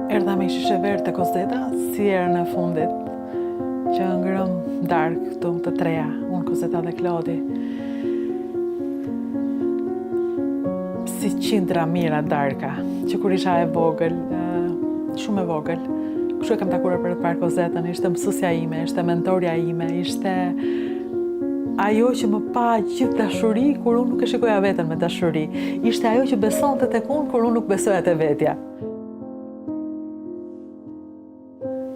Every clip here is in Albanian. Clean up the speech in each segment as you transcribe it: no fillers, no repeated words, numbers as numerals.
Erdha me shishe verë të Kozeta, si erën e fundit, që ngrëm darkë këtu të treja, unë, Kozeta dhe Klodi. Si qindra mira darka, që kur isha e vogël, shumë e vogël, kështu e kam takuar për të parë Kozetën, ishte mësusja ime, ishte mentorja ime, ishte ajo që më pa gjithë dashuri, kur unë nuk e shikoja veten me dashuri. Ishte ajo që besonte tek unë, kur unë nuk besoja te vetja.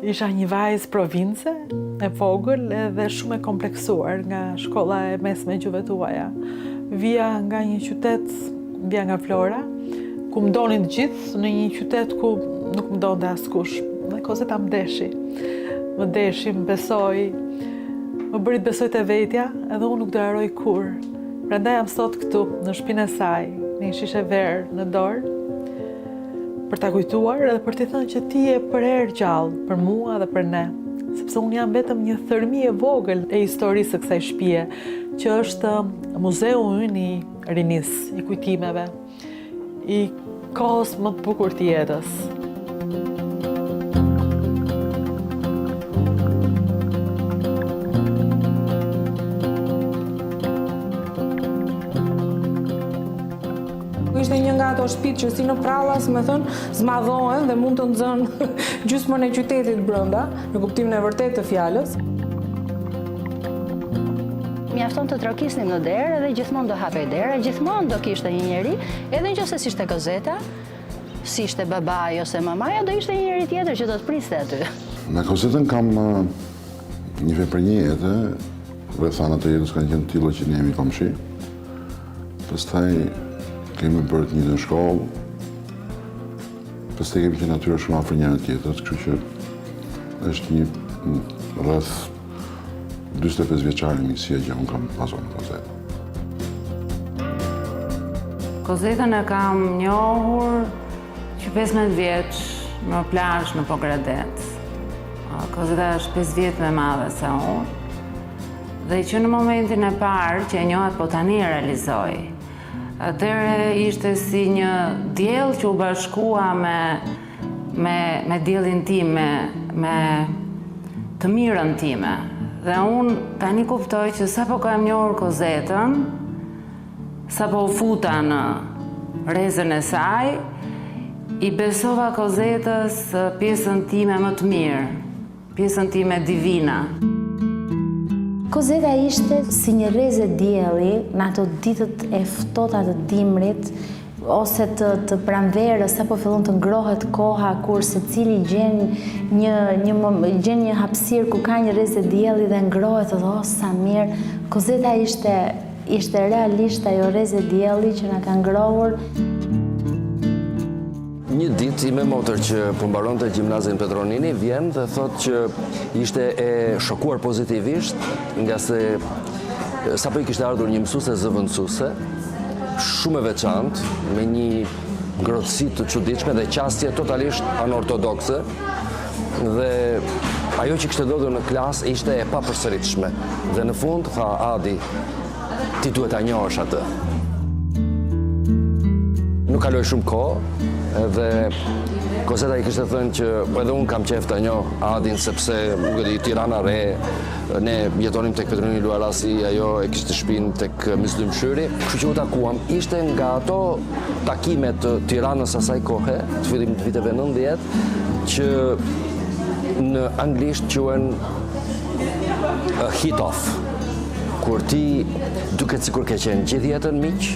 Isha një vajzë province, e vogël edhe shumë e kompleksuar nga shkolla e mesme e gjuhëve tuaja. Vija nga një qytet, vija nga Flora, ku më donin të gjithë, në një qytet ku nuk më donte askush. Dhe Kozeta më deshi. Më deshi, më besoi, më bëri të besoj te vetja, edhe unë nuk do harroj kur. Prandaj jam sot këtu, në shtëpinë e saj, në një shishe verë në dorë, për ta kujtuar edhe për t'i thënë që ti je për herë gjallë, për mua dhe për ne. Sepse unë jam vetëm një thërmi e vogël e historisë së kësaj shtëpie, që është muzeu ynë i rinis, i kujtimeve, i kohës më të bukur të jetës. Ishte një nga ato shtëpitë që si në prallas, me thënë, zmadhohen dhe mund të nxënë gjysmën e qytetit brenda, në kuptimin e vërtetë të fjalës. Mjafton të trokisnim në derë dhe gjithmonë do hapej dera, gjithmonë do kishte një njeri, edhe nëse si ishte Kozeta, si ishte babaj ose mamaja, do ishte një njeri tjetër që do të priste aty. Me Kozetën kam një veprinje jetë, rrethanat e jetës kanë qenë tilla që ne jemi komshi. Pastaj kemi bërë të njëjtën në shkollë, pastaj kemi qenë natyrë shumë afër njëra tjetrës, kështu që është një rreth 45 vjeçare miqësia që unë kam pasur me Kozetën. Kozetën e kam njohur që 15 vjeç në plazh në Pogradet. Kozeta është 5 vjet më e madhe se unë. Dhe që në momentin e parë që e njohat, po tani e realizoj. Atëherë ishte si një diell që u bashkua me diellin tim, me të mirën time. Dhe unë tani kuptoj që sapo kam njohur Kozetën, sapo u futa në rrezën e saj, i besova Kozetës pjesën time më të mirë, pjesën time divina. Kozeta ishte si një rrezë dielli në ato ditët e ftohta të dimrit ose të pranverës, sapo fillon të ngrohet koha, kur secili gjen një hapësirë ku ka një rrezë dielli dhe ngrohet, dhe sa mirë. Kozeta ishte realisht ajo rrezë dielli që na ka ngrohur. Një ditë ime motër që përmbaronte gjimnazin Petronini vjen dhe thot që ishte e shokuar pozitivisht nga se sapo i kishte ardhur një mësuese zëvendësuese, shumë e veçantë, me një ngrohtësi të çuditshme dhe qasje totalisht anortodokse, dhe ajo që kishte ndodhur në klasë ishte e papërsëritshme. Dhe në fund tha, Adi, ti duhet ta njohësh atë. Nuk kaloi shumë kohë, edhe Kozeta i kishte thënë që edhe unë kam qejf ta njoh Adin, sepse Tirana re, ne jetonim tek Petronini Luarasi, ajo e kishte shtëpinë tek Misdymshyri, kështu që u takuam. Ishte nga ato takimet të Tiranës asaj kohe, të fillimit të viteve 90, që në anglisht quhen a hit-off, kur ti duket sikur ke qenë gjithë jetën miq,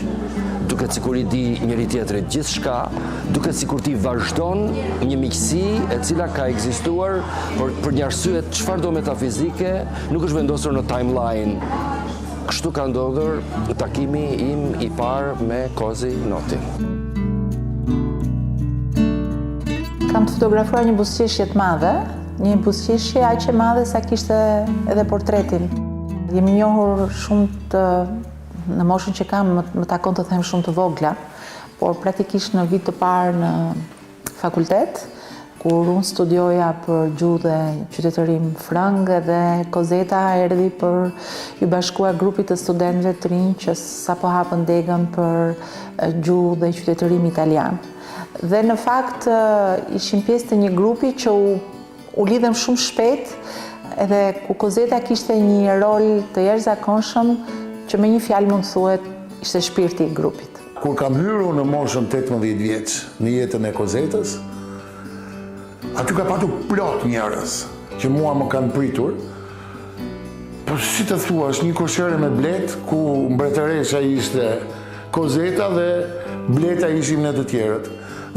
duket sikur i di njëri tjetrit gjithçka, duket sikur ti vazhdon një miqësi e cila ka ekzistuar për një arsye çfarëdo metafizike, nuk është vendosur në timeline. Kështu ka ndodhur takimi im i parë me Kozi Notin. Kam të fotografuar një buzëqeshje të madhe, një buzëqeshje aq e madhe sa kishte edhe portretin. Jemi njohur shumë në moshën që kam, më takon të them shumë të vogla, por praktikisht në vit të parë në fakultet, kur unë studioja për gjuhë dhe qytetërim frëng, dhe Kozeta erdhi për ju bashkuar grupit të studentëve të rinj që sapo hapën degën për gjuhë dhe qytetërim italian. Dhe në fakt ishim pjesë të një grupi që u lidhem shumë shpejt, edhe ku Kozeta kishte një rol të jashtëzakonshëm që me një fjalë mund thuhet ishte shpirti i grupit. Kur kam hyrë në moshën 18 vjeç në jetën e Kozetës, aty ka patur plot njerëz që mua më kanë pritur. Po si të thua, është një koshere me blet ku mbretëresha ishte Kozeta dhe bleta ishim ne të tjerët.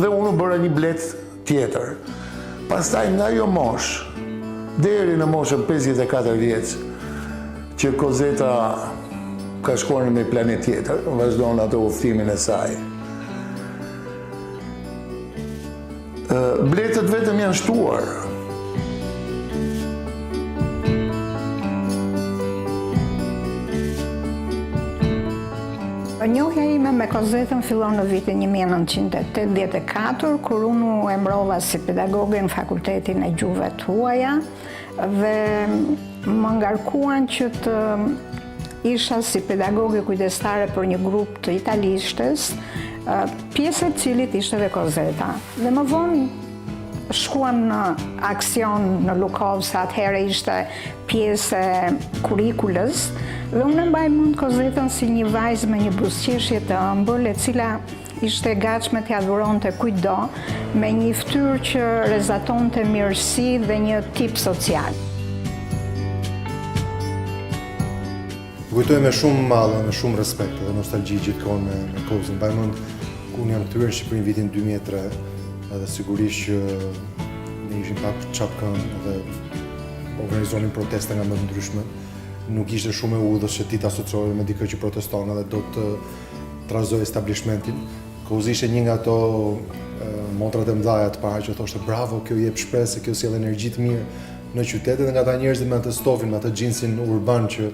Dhe unë bëra një blet tjetër. Pastaj nga jo mosh, deri në moshën 54 vjeç, që Kozeta ka shkuar në një planet tjetër, vazhdon atë udhëtimin e saj. Bletët vetëm janë shtuar. Njohja ime me Kozetën fillon në vitin 1984, kur unë u emrova si pedagoge në Fakultetin e Gjuhëve të Huaja dhe më ngarkuan që të isha si pedagoge kujdestare për një grup të italishtes, pjesë e cilit ishte dhe Kozeta. Dhe më vonë shkuam në aksion në Lukov, sa atëherë ishte pjesë e kurikulës, dhe unë mbaj mund Kozetën si një vajzë me një buzëqeshje të ëmbël, e cila ishte gatshme t'ia dhuronte kujtdo, me një fytyrë që rezatonte mirësi dhe një tip social. Kujtoj me shumë mallë, me shumë respekt dhe nostalgji gjithkohon me Kozën. Mbaj mend ku unë jam kthyer në Shqipëri në vitin 2003, edhe sigurisht që ne ishim pak çapkën dhe organizonin protesta nga më të ndryshme. Nuk ishte shumë e udhës që ti të asociohej me dikë që proteston dhe do të trazoj establishmentin. Kozi ishte një nga ato motrat e mëdhaja të para që thoshte bravo, kjo jep shpresë, kjo sjell energji të mirë në qytet, dhe nga ata njerëzit me atë stofin, me atë xhinsin urban që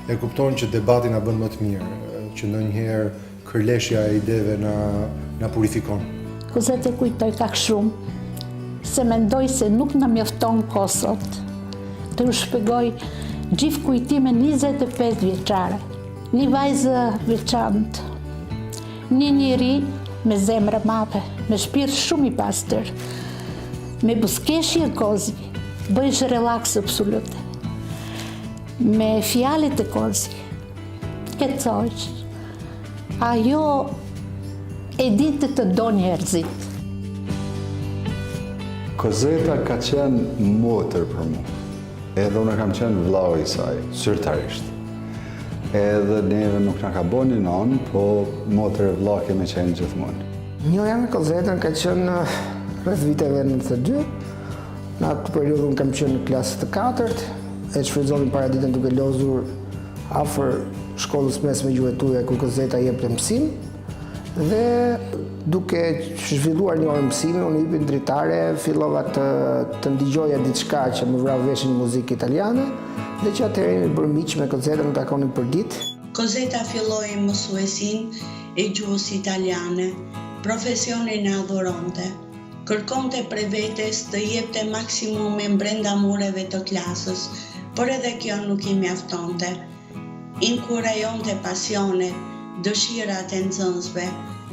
e kupton që debati na bën më të mirë, që ndonjëherë kërleshja e ideve na purifikon. Kozeta e kujtoj kaq shumë, se mendoj se nuk na mjafton kosot të u shpjegoj gjithë kujtimin 25 vjeçare. Një vajzë veçantë, një njeri me zemrë madhe, me shpirt shumë i pastër, me buzëqeshje Kozi, bëjsh relaks absolut. Me fjalët e Kozi, kecojsh. Ajo e ditë të do njerëzit. Kozeta ka qenë motër për mu. Edhe unë kam qenë vllau i saj, zyrtarisht. Edhe neve nuk na ka bënë një nonë, po motër e vllau kemi qenë gjithmonë. Njohja me Kozetën ka qenë rreth viteve 92. Në atë periudhë unë kam qenë në klasën e 4, e shfrytëzonin paraditën duke lozur afër shkollës mesme gjuhëtuje ku Kozeta jepte mësim, dhe duke zhvilluar një orë mësimi, unë hypi në dritare, fillova të ndigjoja diçka që më vrau veshin muzikë italiane, dhe që atëherë jemi bërë miq me Kozetën, në takonin për ditë. Kozeta filloi mësuesin e gjuhës italiane, profesionin e adhuronte. Kërkonte prej vetes të jepte maksimumin brenda mureve të klasës, por edhe kjo nuk i mjaftonte. Inkurajonte pasione, dëshirat e nxënësve,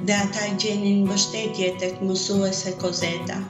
dhe ata gjenin mbështetje tek mësuese Kozeta.